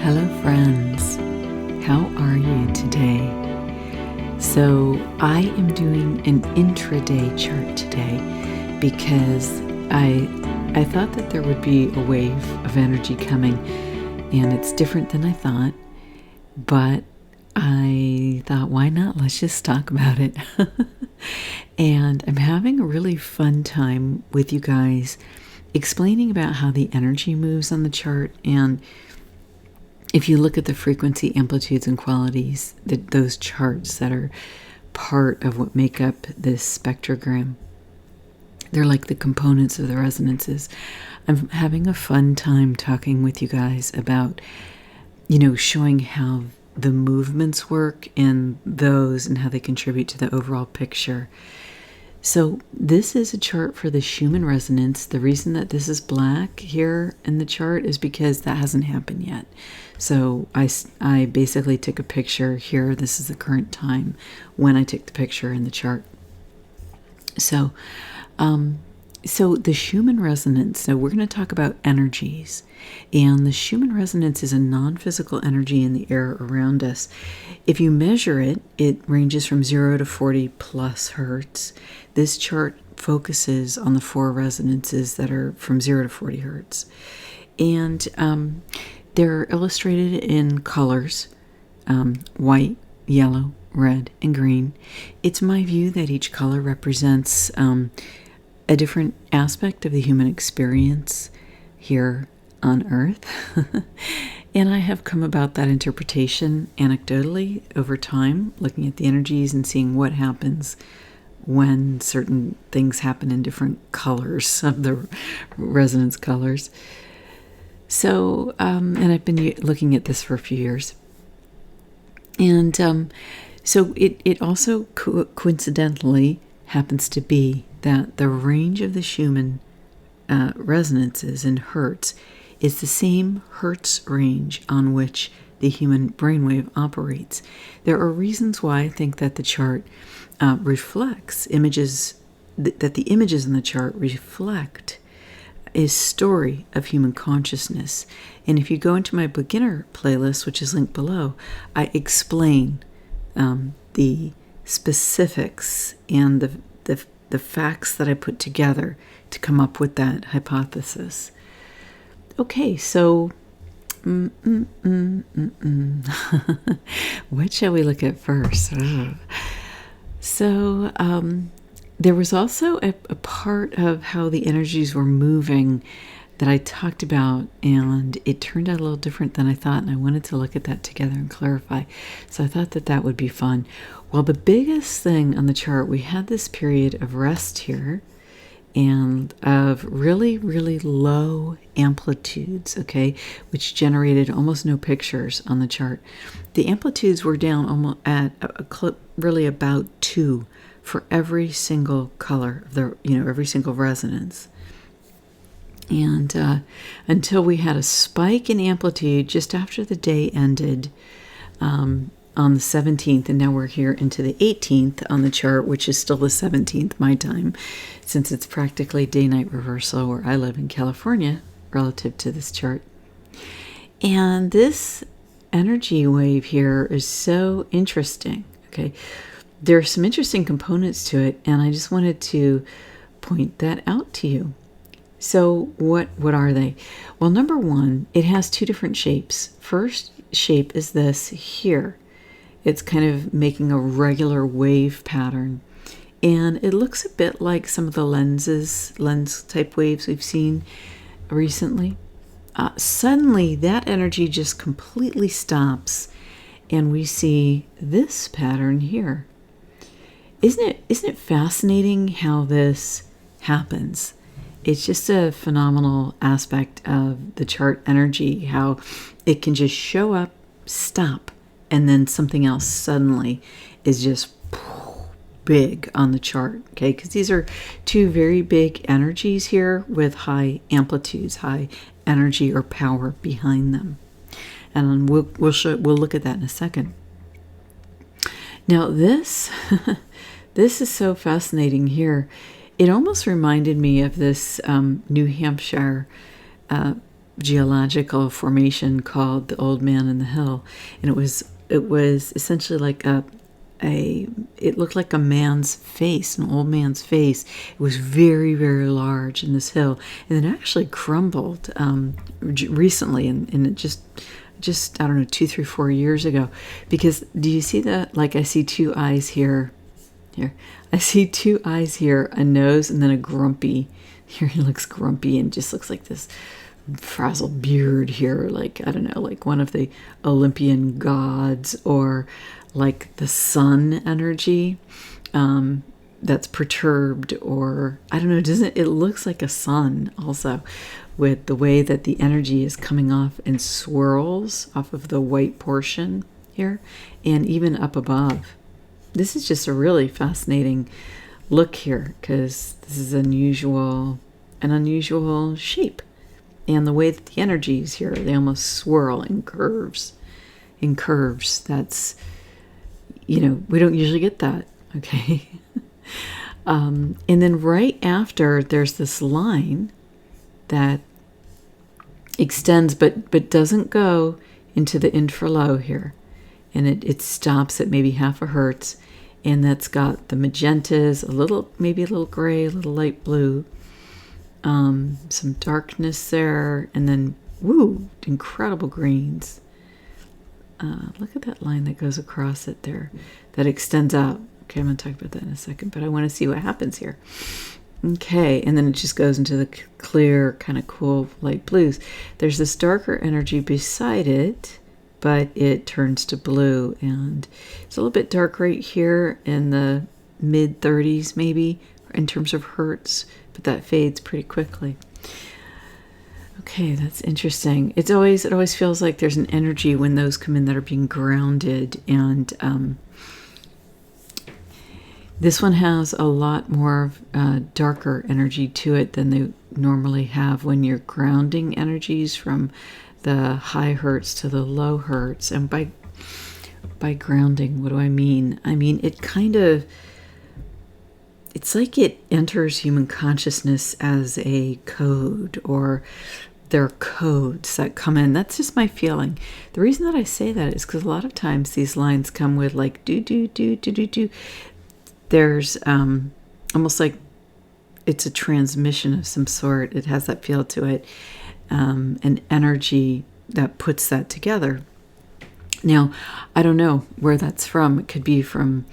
Hello friends, how are you today? So I am doing an intraday chart today because I thought that there would be a wave of energy coming, and it's different than I thought, but I thought, why not? Let's just talk about it. And I'm having a really fun time with you guys explaining about how the energy moves on the chart. And if you look at the frequency, amplitudes, and qualities, those charts that are part of what make up this spectrogram, they're like the components of the resonances. I'm having a fun time talking with you guys about, showing how the movements work in those and how they contribute to the overall picture. So this is a chart for the Schumann resonance. The reason that this is black here in the chart is because that hasn't happened yet. So I basically took a picture here. This is the current time when I took the picture in the chart. So the Schumann resonance, so we're going to talk about energies. And the Schumann resonance is a non-physical energy in the air around us. If you measure it, it ranges from 0 to 40 plus hertz. This chart focuses on the 4 resonances that are from 0 to 40 hertz. And they're illustrated in colors, white, yellow, red, and green. It's my view that each color represents a different aspect of the human experience here on Earth. And I have come about that interpretation anecdotally over time, looking at the energies and seeing what happens when certain things happen in different colors of the resonance colors. So, and I've been looking at this for a few years. And so it also coincidentally happens to be that the range of the Schumann resonances in hertz is the same hertz range on which the human brainwave operates. There are reasons why I think that the chart reflects images, that the images in the chart reflect a story of human consciousness. And if you go into my beginner playlist, which is linked below, I explain the specifics and the facts that I put together to come up with that hypothesis. Okay, so what shall we look at first? So there was also a part of how the energies were moving that I talked about, and it turned out a little different than I thought, and I wanted to look at that together and clarify. So I thought that would be fun. Well, the biggest thing on the chart, we had this period of rest here and of really, really low amplitudes, okay, which generated almost no pictures on the chart. The amplitudes were down almost at a clip, really about 2 for every single color of the, every single resonance. And until we had a spike in amplitude just after the day ended on the 17th, and now we're here into the 18th on the chart, which is still the 17th my time, since it's practically day-night reversal where I live in California relative to this chart. And this energy wave here is so interesting, okay? There are some interesting components to it, and I just wanted to point that out to you. So what are they? Well, number one, it has 2 different shapes. First shape is this here. It's kind of making a regular wave pattern. And it looks a bit like some of the lens type waves we've seen recently. Suddenly, that energy just completely stops, and we see this pattern here. Isn't it fascinating how this happens? It's just a phenomenal aspect of the chart energy, how it can just show up, stop, and then something else suddenly is just big on the chart, okay? Because these are 2 very big energies here with high amplitudes, high energy or power behind them. And we'll look at that in a second. Now this this is so fascinating here. It almost reminded me of this New Hampshire geological formation called the Old Man in the Hill, and it was essentially like it looked like a man's face, an old man's face. It was very, very large in this hill, and it actually crumbled recently, and it just I don't know, 2, 3, 4 years ago. Because do you see that? Like, I see two eyes here. I see two eyes here, a nose, and then a grumpy. Here he looks grumpy and just looks like this frazzled beard here, like, I don't know, like one of the Olympian gods, or like the sun energy that's perturbed, or I don't know, doesn't it looks like a sun also, with the way that the energy is coming off and swirls off of the white portion here and even up above. This is just a really fascinating look here, because this is an unusual shape. And the way that the energies here, they almost swirl in curves. That's, we don't usually get that, okay? And then right after, there's this line that extends but doesn't go into the infralow here. And it stops at maybe half a hertz. And that's got the magentas, maybe a little gray, a little light blue, some darkness there, and then, incredible greens. Look at that line that goes across it there, that extends out. Okay, I'm going to talk about that in a second, but I want to see what happens here. Okay, and then it just goes into the clear, kind of cool light blues. There's this darker energy beside it, but it turns to blue, and it's a little bit dark right here in the mid 30s maybe in terms of hertz, but that fades pretty quickly. Okay, that's interesting. It always feels like there's an energy when those come in that are being grounded, and this one has a lot more darker energy to it than they normally have when you're grounding energies from the high hertz to the low hertz. And by grounding, what do I mean? I mean, it's like it enters human consciousness as a code, or there are codes that come in. That's just my feeling. The reason that I say that is because a lot of times these lines come with like do do do do do do. There's almost like it's a transmission of some sort. It has that feel to it. An energy that puts that together. Now, I don't know where that's from. It could be from,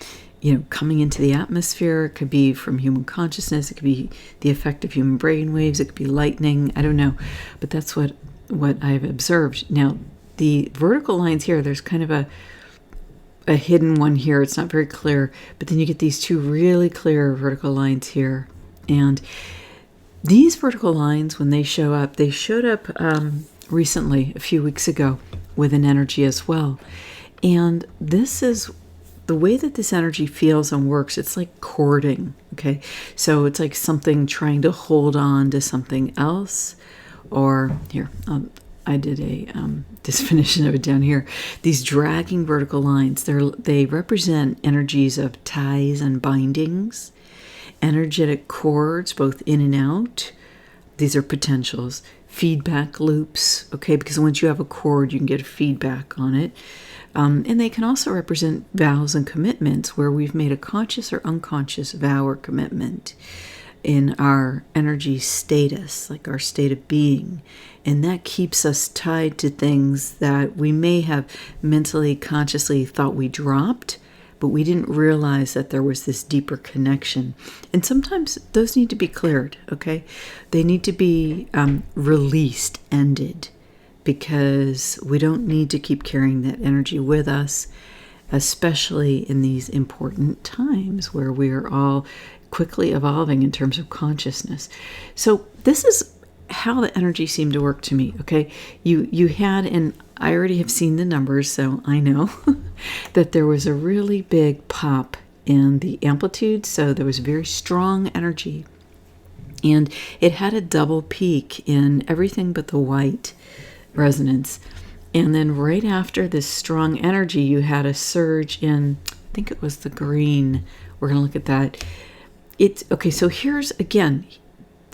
coming into the atmosphere. It could be from human consciousness. It could be the effect of human brain waves. It could be lightning. I don't know. But that's what I've observed. Now, the vertical lines here, there's kind of a hidden one here. It's not very clear. But then you get these two really clear vertical lines here. And these vertical lines, when they showed up recently, a few weeks ago, with an energy as well. And this is the way that this energy feels and works. It's like cording, okay? So it's like something trying to hold on to something else. Or here, I did a definition of it down here. These dragging vertical lines, they represent energies of ties and bindings, energetic cords, both in and out. These are potentials. Feedback loops, okay, because once you have a cord, you can get a feedback on it. And they can also represent vows and commitments, where we've made a conscious or unconscious vow or commitment in our energy status, like our state of being. And that keeps us tied to things that we may have mentally, consciously thought we dropped, but we didn't realize that there was this deeper connection. And sometimes those need to be cleared, okay? They need to be released, ended, because we don't need to keep carrying that energy with us, especially in these important times where we are all quickly evolving in terms of consciousness. So this is how the energy seemed to work to me, okay? You had, and I already have seen the numbers, so I know that there was a really big pop in the amplitude, so there was very strong energy. And it had a double peak in everything but the white resonance. And then right after this strong energy, you had a surge in, I think it was the green. We're going to look at that. Okay, so here's, again,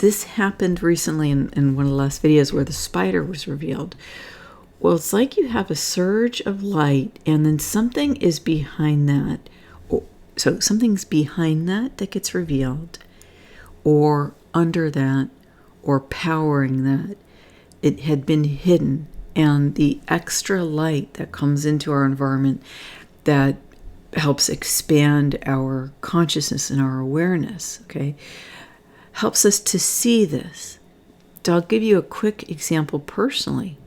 this happened recently in one of the last videos where the spider was revealed. Well, it's like you have a surge of light, and then something is behind that. So something's behind that gets revealed, or under that, or powering that. It had been hidden, and the extra light that comes into our environment that helps expand our consciousness and our awareness, okay, helps us to see this. So I'll give you a quick example personally.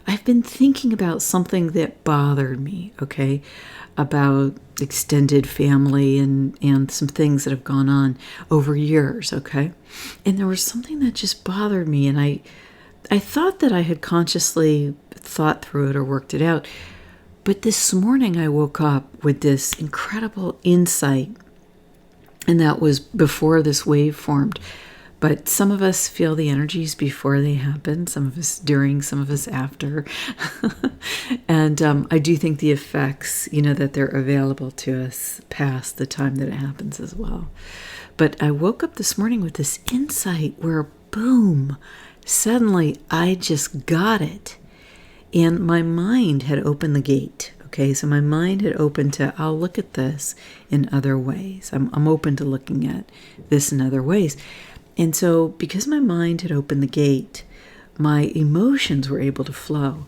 I've been thinking about something that bothered me, okay, about extended family and some things that have gone on over years, okay? And there was something that just bothered me, and I thought that I had consciously thought through it or worked it out. But this morning I woke up with this incredible insight, and that was before this wave formed. But some of us feel the energies before they happen, some of us during, some of us after. And I do think the effects, that they're available to us past the time that it happens as well. But I woke up this morning with this insight where, boom, suddenly I just got it. And my mind had opened the gate. Okay, so my mind had opened to, I'll look at this in other ways. I'm open to looking at this in other ways. And so because my mind had opened the gate, my emotions were able to flow.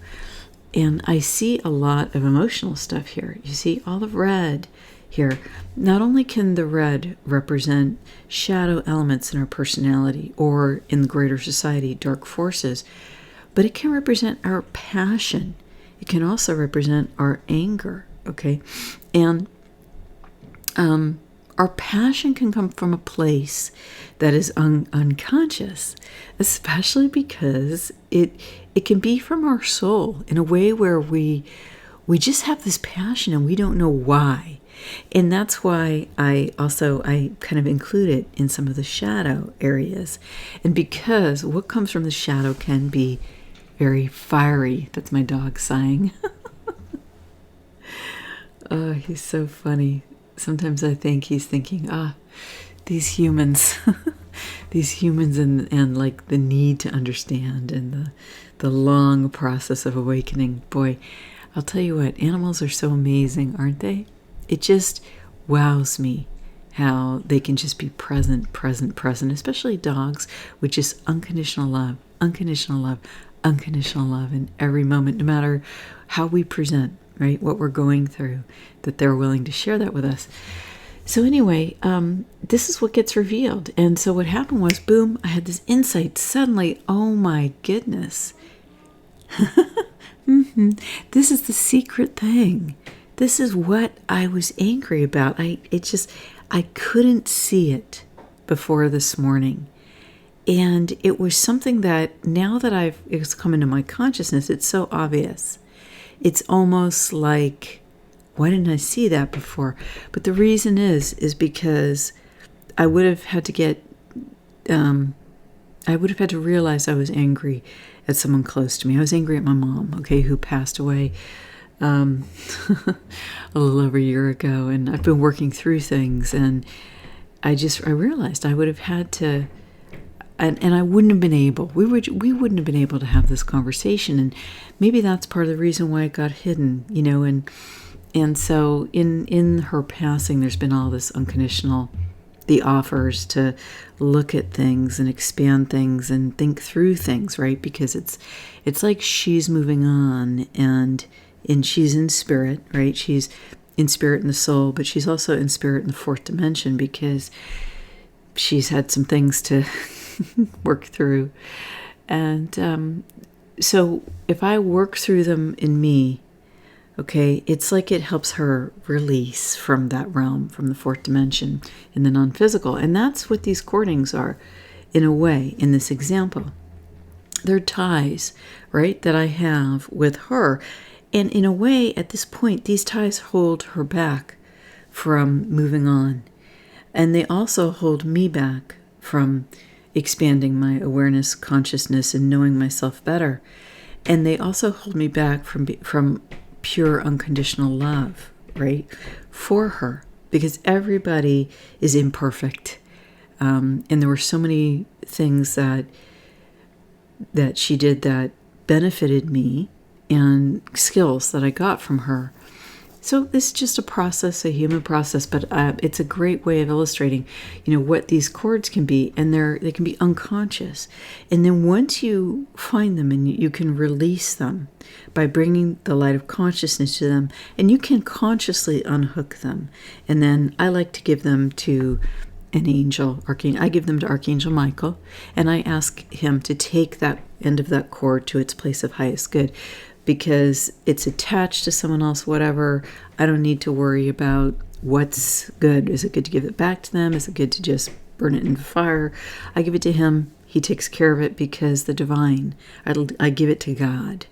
And I see a lot of emotional stuff here. You see all of red here. Not only can the red represent shadow elements in our personality or in the greater society, dark forces, but it can represent our passion. It can also represent our anger, okay? And our passion can come from a place that is unconscious, especially because it can be from our soul in a way where we just have this passion and we don't know why. And that's why I kind of include it in some of the shadow areas. And because what comes from the shadow can be very fiery. That's my dog sighing. Oh, he's so funny. Sometimes I think he's thinking, these humans, and like the need to understand and the long process of awakening. Boy, I'll tell you what, animals are so amazing, aren't they? It just wows me how they can just be present, especially dogs, which is unconditional love in every moment, no matter how we present, right, what we're going through, that they're willing to share that with us. So anyway, this is what gets revealed. And so what happened was, boom, I had this insight suddenly. Oh my goodness. This is the secret thing. This is what I was angry about. I couldn't see it before this morning. And it was something that now that it's come into my consciousness, it's so obvious. It's almost like, why didn't I see that before? But the reason is because I would have had to realize I was angry at someone close to me. I was angry at my mom, okay, who passed away a little over a year ago. And I've been working through things, and I realized I would have had to, and I wouldn't have been able, we wouldn't have been able to have this conversation. And maybe that's part of the reason why it got hidden, and so in her passing, there's been all this unconditional, the offers to look at things and expand things and think through things, right? Because it's like she's moving on, and she's in spirit, right? She's in spirit in the soul, but she's also in spirit in the fourth dimension because she's had some things to work through. And so if I work through them in me, okay, it's like it helps her release from that realm, from the fourth dimension in the non-physical. And that's what these courtings are, in a way, in this example. They're ties, right, that I have with her. And in a way, at this point, these ties hold her back from moving on. And they also hold me back from expanding my awareness, consciousness, and knowing myself better. And they also hold me back from pure unconditional love, right, for her. Because everybody is imperfect. And there were so many things that she did that benefited me, and skills that I got from her. So this is just a process, a human process, but it's a great way of illustrating, what these cords can be, and they can be unconscious. And then once you find them, and you can release them by bringing the light of consciousness to them, and you can consciously unhook them. And then I like to give them to an angel, archangel. I give them to Archangel Michael, and I ask him to take that end of that cord to its place of highest good, because it's attached to someone else, whatever. I don't need to worry about what's good. Is it good to give it back to them? Is it good to just burn it in fire? I give it to him. He takes care of it, because the divine, I give it to God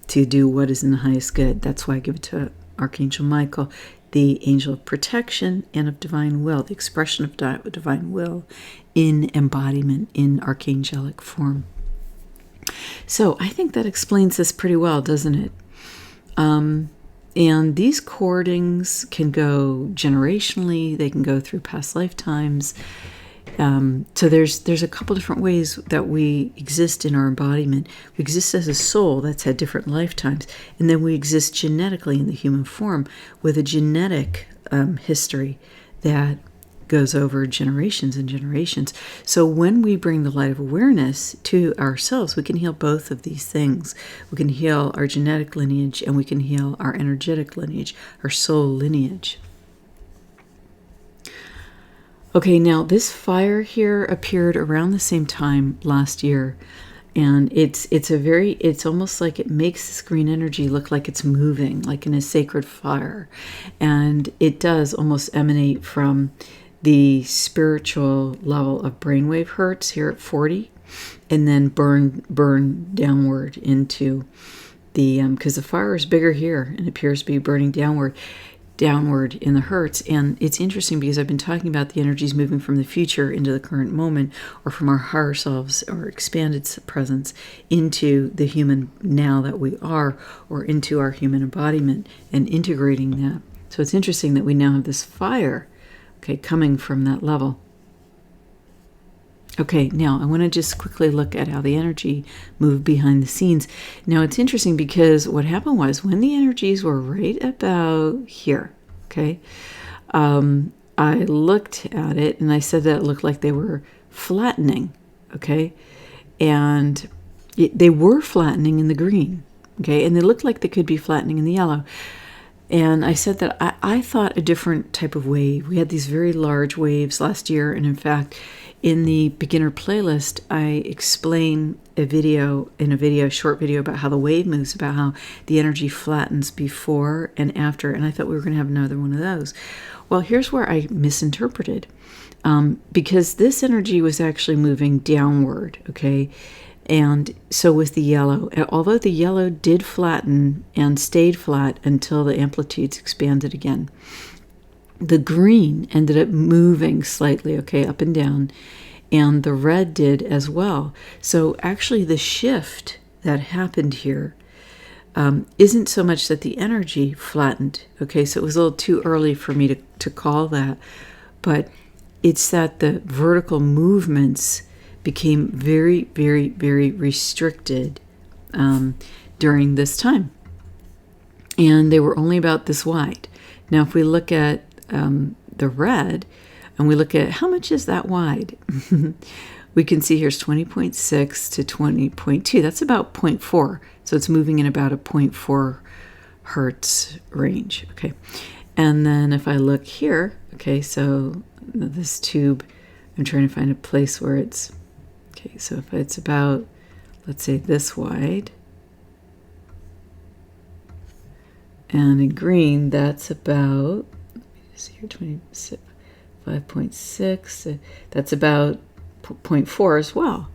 to do what is in the highest good. That's why I give it to Archangel Michael, the angel of protection and of divine will, the expression of divine will in embodiment, in archangelic form. So I think that explains this pretty well, doesn't it? And these cordings can go generationally. They can go through past lifetimes. So there's a couple different ways that we exist in our embodiment. We exist as a soul that's had different lifetimes, and then we exist genetically in the human form with a genetic history that goes over generations and generations. So when we bring the light of awareness to ourselves, we can heal both of these things. We can heal our genetic lineage, and we can heal our energetic lineage, our soul lineage. Okay, now this fire here appeared around the same time last year, and it's almost like it makes this green energy look like it's moving, like in a sacred fire, and it does almost emanate from the spiritual level of brainwave hertz here at 40, and then burn downward into the because the fire is bigger here and appears to be burning downward in the hertz. And it's interesting because I've been talking about the energies moving from the future into the current moment, or from our higher selves or expanded presence into the human now that we are, or into our human embodiment, and integrating that. So it's interesting that we now have this fire, okay, coming from that level. Okay, now I want to just quickly look at how the energy moved behind the scenes. Now it's interesting because what happened was, when the energies were right about here, okay, I looked at it and I said that it looked like they were flattening, okay, and they were flattening in the green, okay, and they looked like they could be flattening in the yellow. And I said that I thought a different type of wave. We had these very large waves last year. And in fact, in the beginner playlist, I explain a short video about how the wave moves, about how the energy flattens before and after. And I thought we were going to have another one of those. Well, here's where I misinterpreted, because this energy was actually moving downward, okay? And so with the yellow, although the yellow did flatten and stayed flat until the amplitudes expanded again, the green ended up moving slightly, okay, up and down, and the red did as well. So actually the shift that happened here isn't so much that the energy flattened, okay, so it was a little too early for me to call that, but it's that the vertical movements became very, very, very restricted during this time. And they were only about this wide. Now, if we look at the red, and we look at how much is that wide, we can see here's 20.6 to 20.2. That's about 0.4. So it's moving in about a 0.4 hertz range. Okay. And then if I look here, okay, so this tube, I'm trying to find a place where it's, okay, so if it's about, let's say, this wide, and in green, that's about, let me see here, 5.6, that's about 0.4 as well.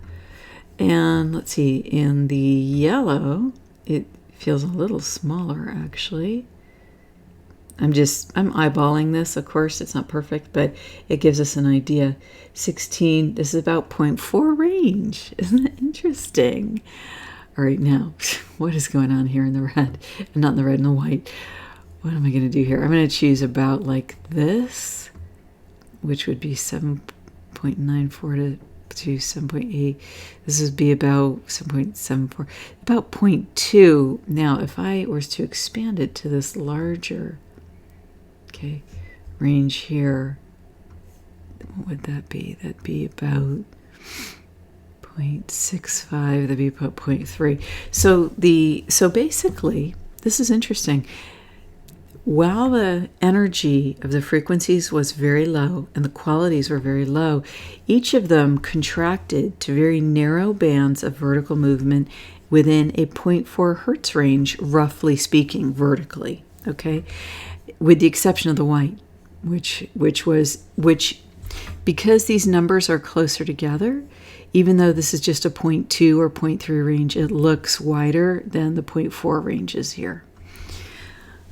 And let's see, in the yellow, it feels a little smaller, actually. I'm eyeballing this, of course, it's not perfect, but it gives us an idea. 16, this is about 0.4 range. Isn't that interesting? All right, now, what is going on here in the red? Not in the red, in the white. What am I going to do here? I'm going to choose about like this, which would be 7.2, 0.94 to 7.8. This would be about 7.74, about 0.2. Now, if I was to expand it to this larger, range here, what would that be? That'd be about 0.65. That'd be about 0.3. So basically, this is interesting. While the energy of the frequencies was very low and the qualities were very low, each of them contracted to very narrow bands of vertical movement within a 0.4 hertz range, roughly speaking, vertically, with the exception of the white, which because these numbers are closer together, even though this is just a 0.2 or 0.3 range, it looks wider than the 0.4 ranges here.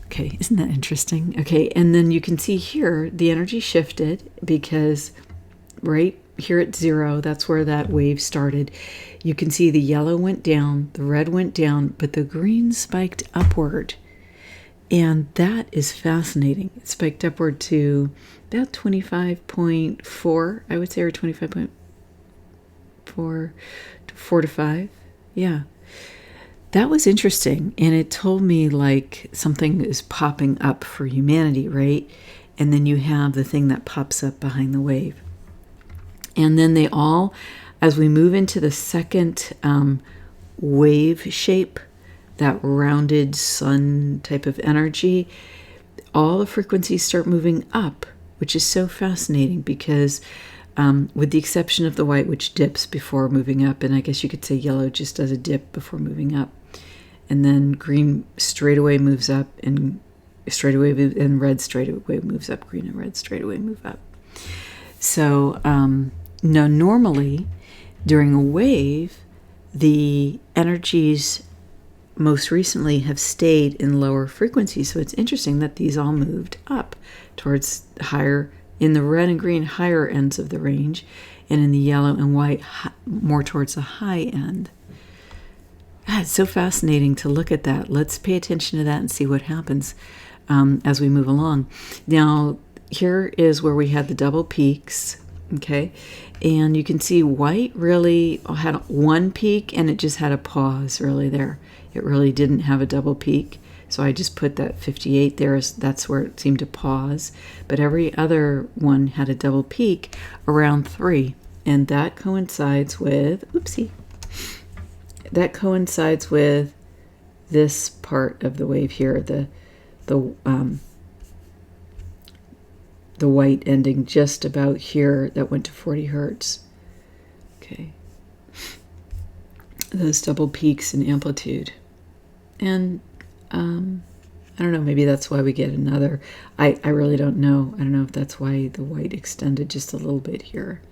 Okay, isn't that interesting? Okay, and then you can see here the energy shifted because right here at 0, that's where that wave started. You can see the yellow went down, the red went down, but the green spiked upward. And that is fascinating. It spiked upward to about 25.4, I would say, or 25.4 to 4 to 5. Yeah. That was interesting, and it told me like something is popping up for humanity, right? And then you have the thing that pops up behind the wave. And then they all, as we move into the second wave shape, that rounded sun type of energy, all the frequencies start moving up, which is so fascinating because with the exception of the white, which dips before moving up, and I guess you could say yellow just does a dip before moving up. And then green straight away moves up, and red straight away moves up. Green and red straight away move up. So now normally during a wave, the energies most recently have stayed in lower frequencies. So it's interesting that these all moved up towards higher, in the red and green, higher ends of the range, and in the yellow and white, more towards the high end. It's so fascinating to look at that. Let's pay attention to that and see what happens as we move along. Now, here is where we had the double peaks, and you can see white really had one peak, and it just had a pause really there. It really didn't have a double peak, so I just put that 58 there. That's where it seemed to pause, but every other one had a double peak around 3, and that coincides with, that coincides with this part of the wave here, the white ending just about here that went to 40 hertz. Those double peaks in amplitude. And I don't know, maybe that's why we get another. I really don't know. I don't know if that's why the white extended just a little bit here.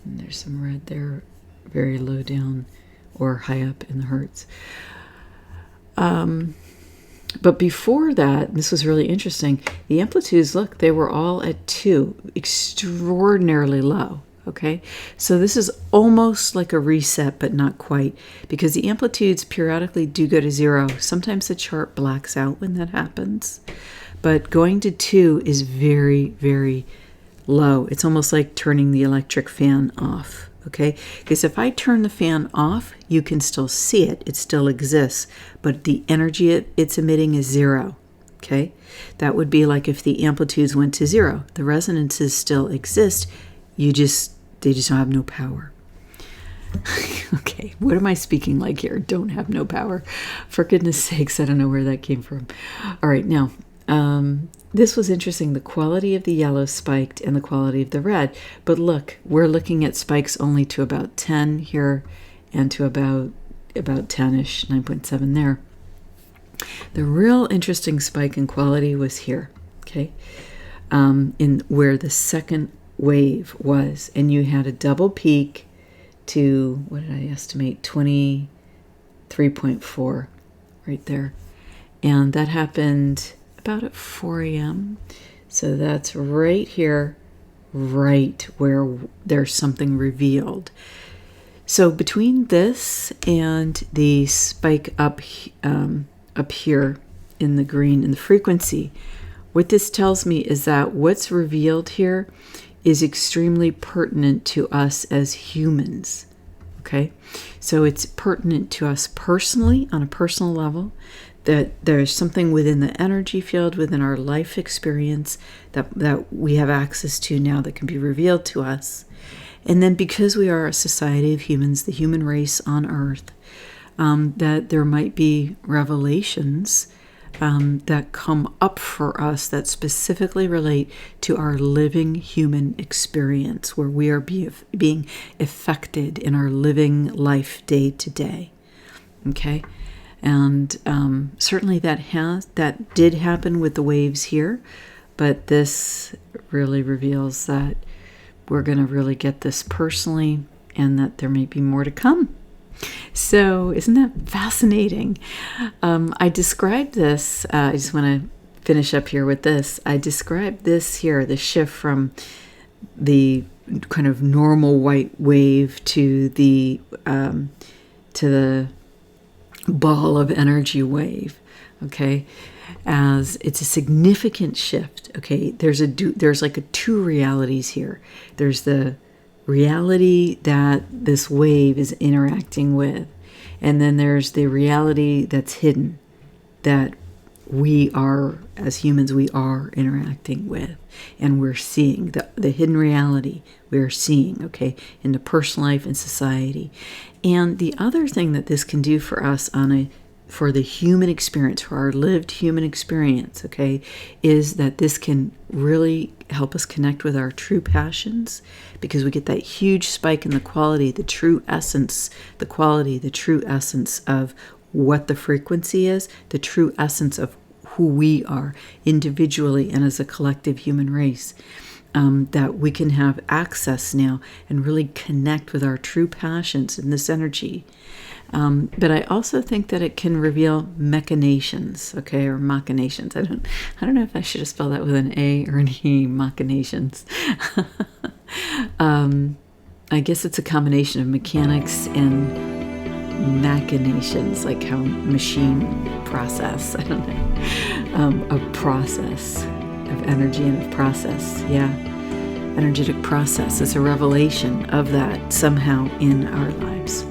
And there's some red there, very low down or high up in the hertz. But before that, this was really interesting, the amplitudes, look, they were all at 2, extraordinarily low, So this is almost like a reset, but not quite, because the amplitudes periodically do go to 0. Sometimes the chart blacks out when that happens, but going to 2 is very, very low. It's almost like turning the electric fan off. Because if I turn the fan off, you can still see it. It still exists, but the energy it's emitting is 0. That would be like if the amplitudes went to 0. The resonances still exist. They just don't have no power. What am I speaking like here? Don't have no power. For goodness sakes, I don't know where that came from. All right, now, this was interesting. The quality of the yellow spiked and the quality of the red. But look, we're looking at spikes only to about 10 here and to about 10-ish, 9.7 there. The real interesting spike in quality was here, in where the second wave was. And you had a double peak to, what did I estimate, 23.4 right there. And that happened about at 4 a.m. So that's right here, right where there's something revealed. So between this and the spike up here in the green in the frequency, what this tells me is that what's revealed here is extremely pertinent to us as humans. Okay, so it's pertinent to us personally, on a personal level, that there's something within the energy field, within our life experience, that we have access to now that can be revealed to us. And then because we are a society of humans, the human race on Earth, that there might be revelations that come up for us that specifically relate to our living human experience, where we are being affected in our living life day to day. Okay? And certainly that did happen with the waves here, but this really reveals that we're going to really get this personally, and that there may be more to come. So isn't that fascinating? I described this, I just want to finish up here with this. I described this here, the shift from the kind of normal white wave to the ball of energy wave, okay, as it's a significant shift. Okay, there's like two realities here. There's the reality that this wave is interacting with, and then there's the reality that's hidden, that we are, as humans, we are interacting with, and we're seeing the hidden reality we're seeing, okay, in the personal life and society. And the other thing that this can do for us for the human experience, for our lived human experience, okay, is that this can really help us connect with our true passions, because we get that huge spike in the quality, the true essence, the quality, the true essence of what the frequency is, the true essence of who we are individually and as a collective human race. That we can have access now and really connect with our true passions in this energy. But I also think that it can reveal machinations, okay, or machinations. I don't know if I should have spelled that with an A or an E, machinations. I guess it's a combination of mechanics and machinations, like how machine process, I don't know, a process of energy and of process, yeah. Energetic process is a revelation of that somehow in our lives.